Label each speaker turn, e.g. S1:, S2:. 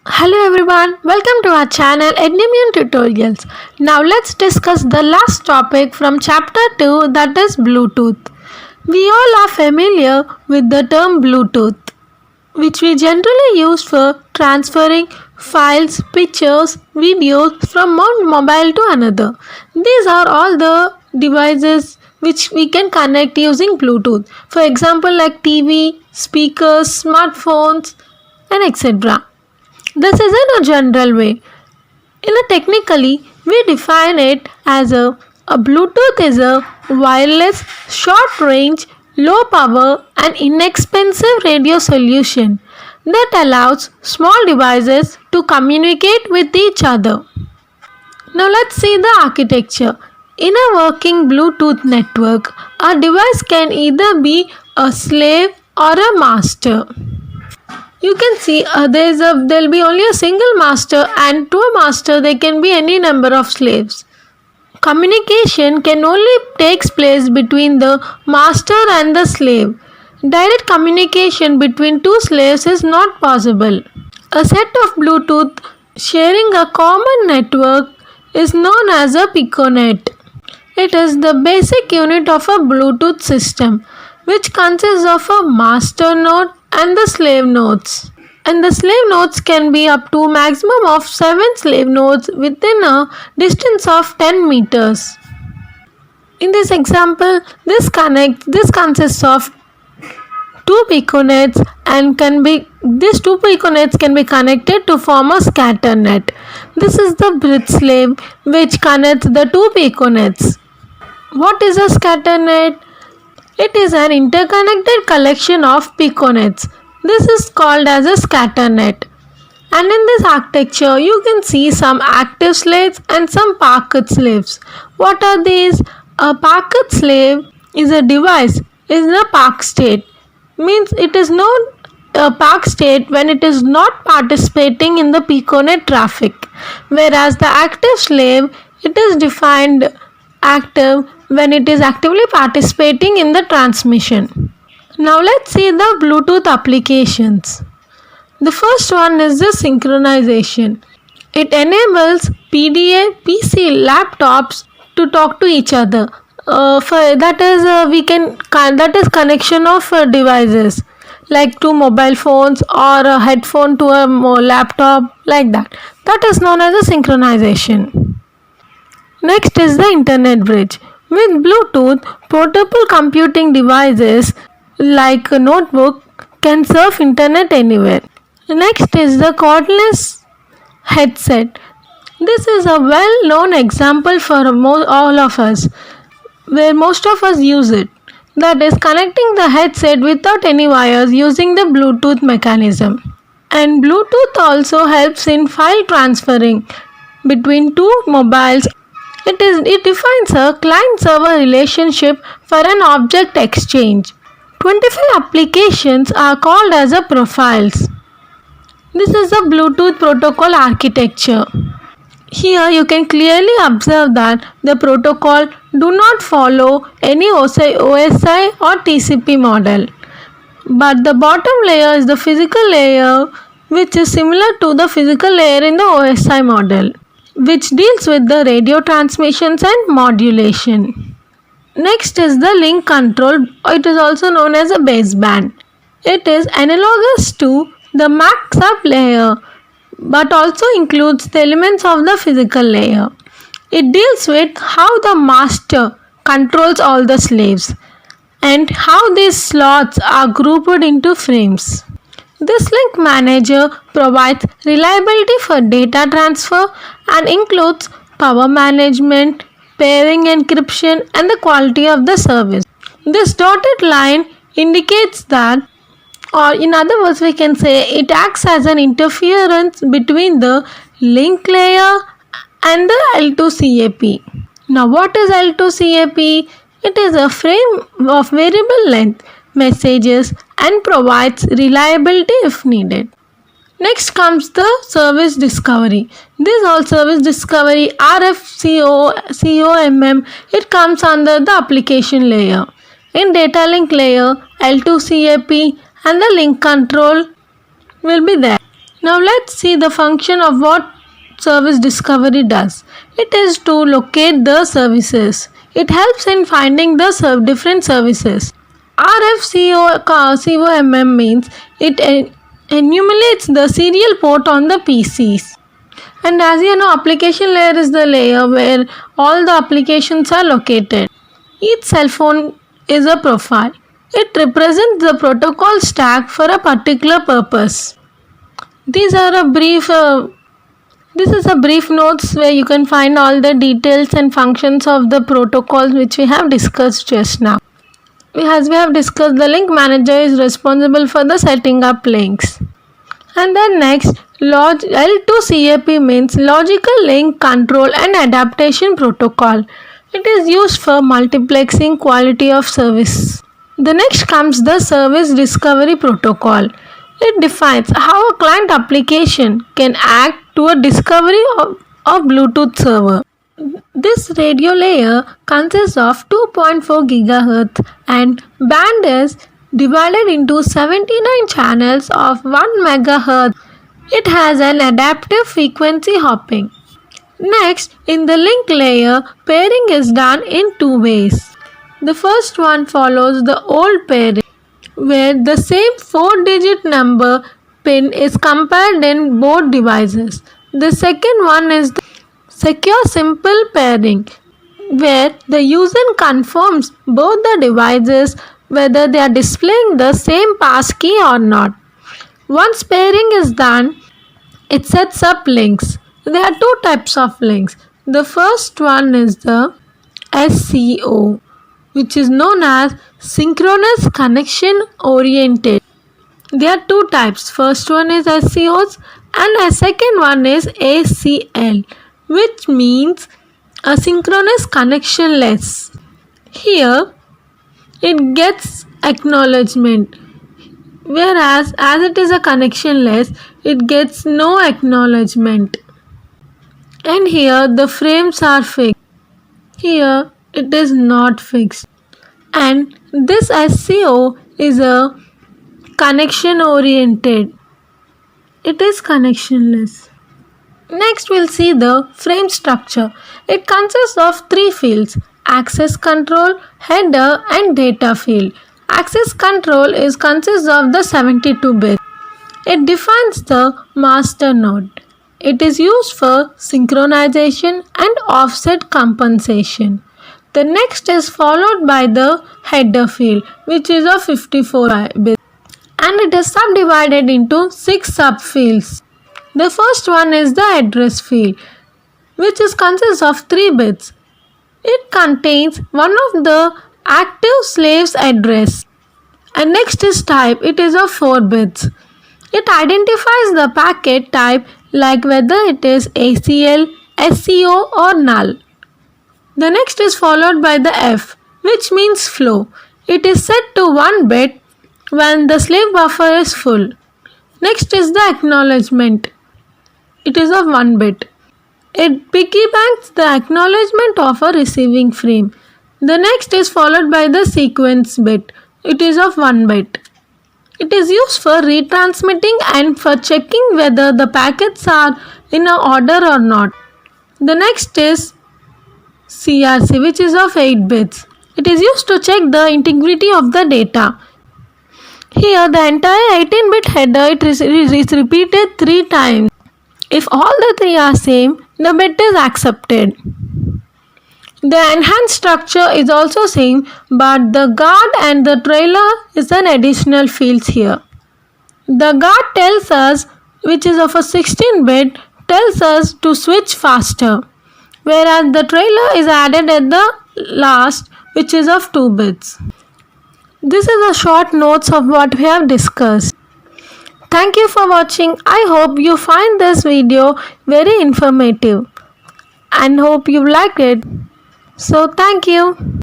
S1: Hello everyone, welcome to our channel Ednimian Tutorials. Now let's discuss the last topic from chapter 2, that is Bluetooth. We all are familiar with the term Bluetooth, which we generally use for transferring files, pictures, videos from one mobile to another. These are all the devices which we can connect using Bluetooth. For example, like TV, speakers, smartphones, and etc. This is in a general way. In a technically, we define it as a Bluetooth is a wireless, short range, low power and inexpensive radio solution that allows small devices to communicate with each other. Now let's see the architecture. In a working Bluetooth network, a device can either be a slave or a master. You can see there'll be only a single master, and to a master there can be any number of slaves. Communication can only takes place between the master and the slave. Direct communication between two slaves is not possible. A set of Bluetooth sharing a common network is known as a piconet. It is the basic unit of a Bluetooth system, which consists of a master node and the slave nodes. And the slave nodes can be up to maximum of 7 slave nodes within a distance of 10 meters. In this example, this consists of two piconets and these two piconets can be connected to form a scatter net. This is the bridge slave which connects the two piconets. What is a scatter net? It is an interconnected collection of piconets. This is called as a scatter net. And in this architecture, you can see some active slaves and some packet slaves. What are these? A packet slave is a device in a park state. Means it is known a park state when it is not participating in the piconet traffic. Whereas the active slave, it is defined active when it is actively participating in the transmission. Now let's see the Bluetooth applications. The first one is the synchronization. It enables PDA, PC, laptops to talk to each other. That is connection of devices like two mobile phones or a headphone to a laptop, like that. That is known as a synchronization. Next is the internet bridge. With Bluetooth, portable computing devices like a notebook can surf internet anywhere. Next is the cordless headset. This is a well-known example for all of us, where most of us use it. That is connecting the headset without any wires using the Bluetooth mechanism. And Bluetooth also helps in file transferring between two mobiles. It defines a client-server relationship for an object exchange. 25 applications are called as a profiles. This is the Bluetooth protocol architecture. Here you can clearly observe that the protocol do not follow any OSI or TCP model. But the bottom layer is the physical layer, which is similar to the physical layer in the OSI model, which deals with the radio transmissions and modulation. Next is the link control. It is also known as a baseband. It is analogous to the MAC sub layer, but also includes the elements of the physical layer. It deals with how the master controls all the slaves and how these slots are grouped into frames. This link manager provides reliability for data transfer and includes power management, pairing encryption, and the quality of the service. This dotted line indicates that, or in other words we can say, it acts as an interference between the link layer and the L2CAP. Now what is L2CAP? It is a frame of variable length messages and provides reliability if needed. Next comes the service discovery. This all service discovery RFCOMM, it comes under the application layer. In data link layer, L2CAP and the link control will be there. Now let's see the function of what service discovery does. It is to locate the services. It helps in finding the different services. RFCOMM means it enumerates the serial port on the PCs. And as you know, application layer is the layer where all the applications are located. Each cell phone is a profile. It represents the protocol stack for a particular purpose. This is a brief notes where you can find all the details and functions of the protocols which we have discussed just now. As we have discussed, the link manager is responsible for the setting up links. And then next, L2CAP means Logical Link Control and Adaptation Protocol. It is used for multiplexing quality of service. The next comes the Service Discovery Protocol. It defines how a client application can act to a discovery of Bluetooth server. This radio layer consists of 2.4 GHz and band is divided into 79 channels of 1 MHz. It has an adaptive frequency hopping. Next, in the link layer, pairing is done in two ways. The first one follows the old pairing, where the same 4-digit number pin is compared in both devices. The second one is the secure simple pairing, where the user confirms both the devices whether they are displaying the same passkey or not. Once pairing is done, it sets up links. There are two types of links. The first one is the SCO, which is known as Synchronous Connection Oriented. There are two types. First one is SCOs and a second one is ACL, which means Asynchronous Connectionless. Here, it gets acknowledgement, whereas as it is a connectionless, it gets no acknowledgement. And here the frames are fixed. Here it is not fixed. And this SCO is a connection oriented. It is connectionless. Next we'll see the frame structure. It consists of three fields: access control, header and data field. Access control consists of the 72 bits. It defines the master node. It is used for synchronization and offset compensation. The next is followed by the header field, which is of 54 bits, and it is subdivided into 6 subfields. The first one is the address field, which consists of 3 bits. It contains one of the active slave's address. And next is type. It is of 4 bits. It identifies the packet type, like whether it is ACL, SCO or null. The next is followed by the F, which means flow. It is set to 1 bit when the slave buffer is full. Next is the acknowledgement. It is of 1 bit. It piggybacks the acknowledgement of a receiving frame. The next is followed by the sequence bit. It is of 1 bit. It is used for retransmitting and for checking whether the packets are in a order or not. The next is CRC, which is of 8 bits. It is used to check the integrity of the data. Here the entire 18-bit header is repeated 3 times. If all the 3 are same, the bit is accepted. The enhanced structure is also same, but the guard and the trailer is an additional fields here. The guard tells us, which is of a 16-bit, tells us to switch faster, whereas the trailer is added at the last, which is of 2 bits. This is a short notes of what we have discussed. Thank you for watching. I hope you find this video very informative and hope you like it. So thank you.